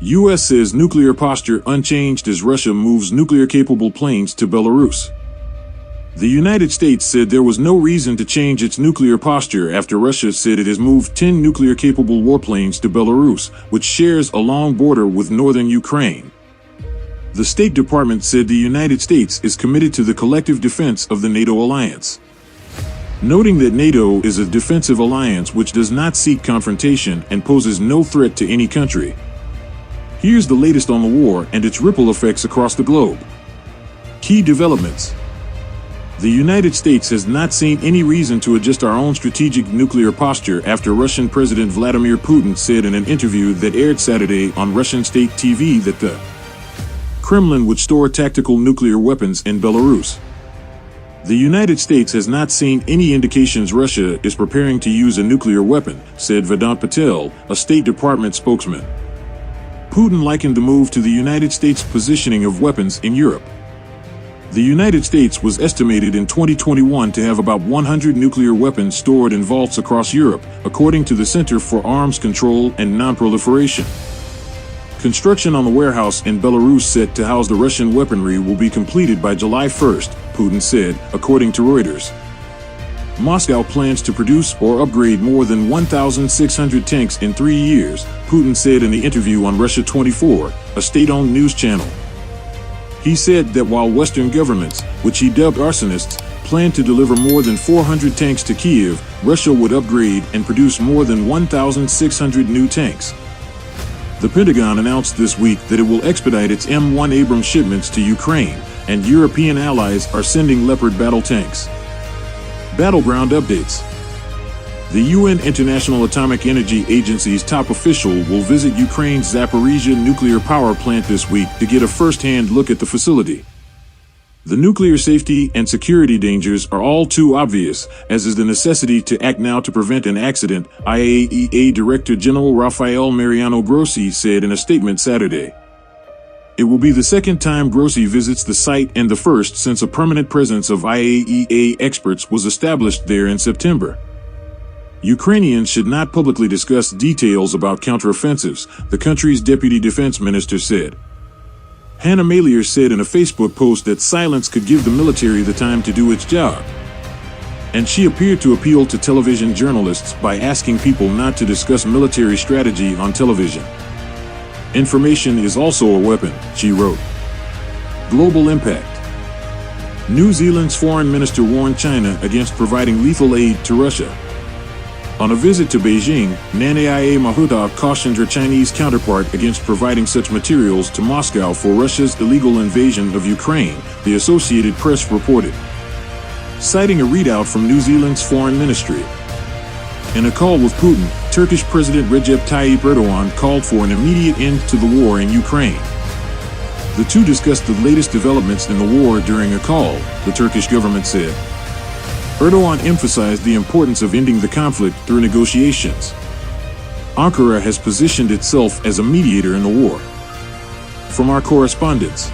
U.S. says nuclear posture unchanged as Russia moves nuclear-capable planes to Belarus. The United States said there was no reason to change its nuclear posture after Russia said it has moved 10 nuclear-capable warplanes to Belarus, which shares a long border with northern Ukraine. The State Department said the United States is committed to the collective defense of the NATO alliance, noting that NATO is a defensive alliance which does not seek confrontation and poses no threat to any country. Here's the latest on the war and its ripple effects across the globe. Key developments. The United States has not seen any reason to adjust our own strategic nuclear posture after Russian President Vladimir Putin said in an interview that aired Saturday on Russian state TV that the Kremlin would store tactical nuclear weapons in Belarus. The United States has not seen any indications Russia is preparing to use a nuclear weapon, said Vedant Patel, a State Department spokesman. Putin likened the move to the United States' positioning of weapons in Europe. The United States was estimated in 2021 to have about 100 nuclear weapons stored in vaults across Europe, according to the Center for Arms Control and Non-Proliferation. Construction on the warehouse in Belarus set to house the Russian weaponry will be completed by July 1st, Putin said, according to Reuters. Moscow plans to produce or upgrade more than 1,600 tanks in 3 years, Putin said in the interview on Russia 24, a state-owned news channel. He said that while Western governments, which he dubbed arsonists, plan to deliver more than 400 tanks to Kyiv, Russia would upgrade and produce more than 1,600 new tanks. The Pentagon announced this week that it will expedite its M1 Abrams shipments to Ukraine, and European allies are sending Leopard battle tanks. Battleground updates. The UN International Atomic Energy Agency's top official will visit Ukraine's Zaporizhzhia nuclear power plant this week to get a first-hand look at the facility. The nuclear safety and security dangers are all too obvious, as is the necessity to act now to prevent an accident, IAEA Director General Rafael Mariano Grossi said in a statement Saturday. It will be the second time Grossi visits the site and the first since a permanent presence of IAEA experts was established there in September. Ukrainians should not publicly discuss details about counteroffensives, the country's deputy defense minister said. Hannah Malier said in a Facebook post that silence could give the military the time to do its job. And she appeared to appeal to television journalists by asking people not to discuss military strategy on television. Information is also a weapon, she wrote. Global impact. New Zealand's foreign minister warned China against providing lethal aid to Russia. On a visit to Beijing, Nanaye Mahuta cautioned her Chinese counterpart against providing such materials to Moscow for Russia's illegal invasion of Ukraine, the Associated Press reported, citing a readout from New Zealand's foreign ministry. In a call with Putin, Turkish President Recep Tayyip Erdogan called for an immediate end to the war in Ukraine. The two discussed the latest developments in the war during a call, the Turkish government said. Erdogan emphasized the importance of ending the conflict through negotiations. Ankara has positioned itself as a mediator in the war. From our correspondents.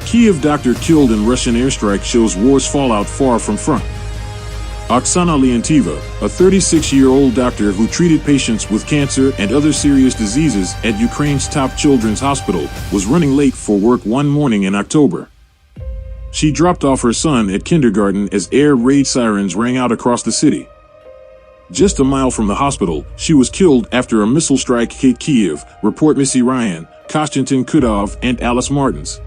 Kyiv doctor killed in Russian airstrike shows war's fallout far from front. Oksana Leontьeva, a 36-year-old doctor who treated patients with cancer and other serious diseases at Ukraine's top children's hospital, was running late for work one morning in October. She dropped off her son at kindergarten as air raid sirens rang out across the city. Just a mile from the hospital, she was killed after a missile strike hit Kyiv, report Missy Ryan, Konstantin Kudov, and Alice Martins.